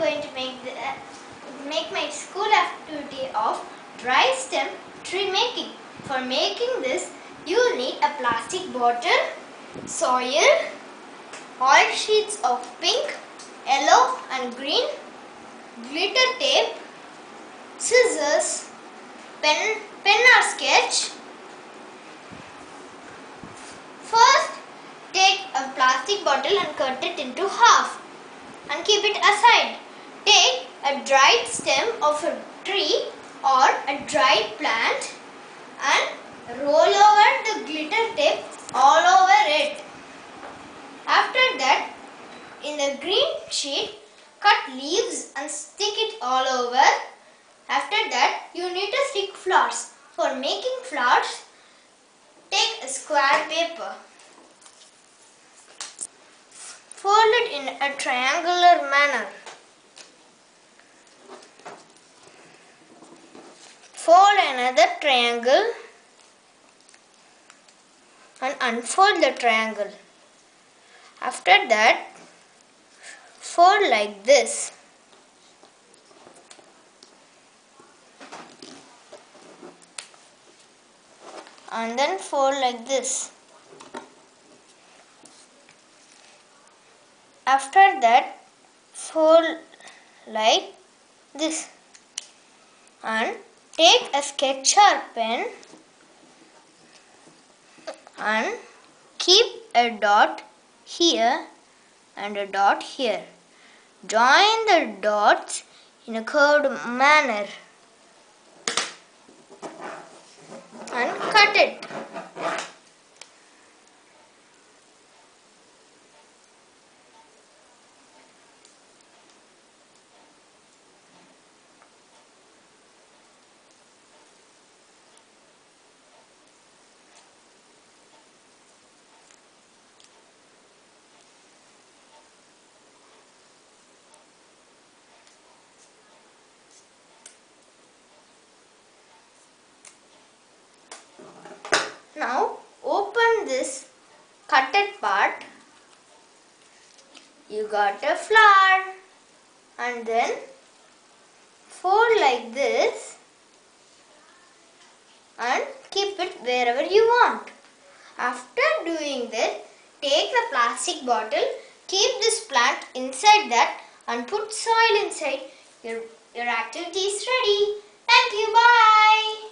going to make my school activity of dry stem tree making. For making this, you will need a plastic bottle, soil, oil sheets of pink, yellow and green, glitter tape, scissors, pen or sketch. First, take a plastic bottle and cut it into half and keep it aside. Take a dried stem of a tree or a dried plant and roll over the glitter tape all over it. After that, in the green sheet, cut leaves and stick it all over. After that, you need to stick flowers. For making flowers, take a square paper. Fold it in a triangular manner. Fold another triangle and unfold the triangle. After that, fold like this. And then fold like this. After that, fold like this and take a sketch or pen and keep a dot here and a dot here. Join the dots in a curved manner and cut it. Now open this cutted part. You got a flower and then fold like this and keep it wherever you want. After doing this, take the plastic bottle, keep this plant inside that and put soil inside. Your activity is ready. Thank you. Bye.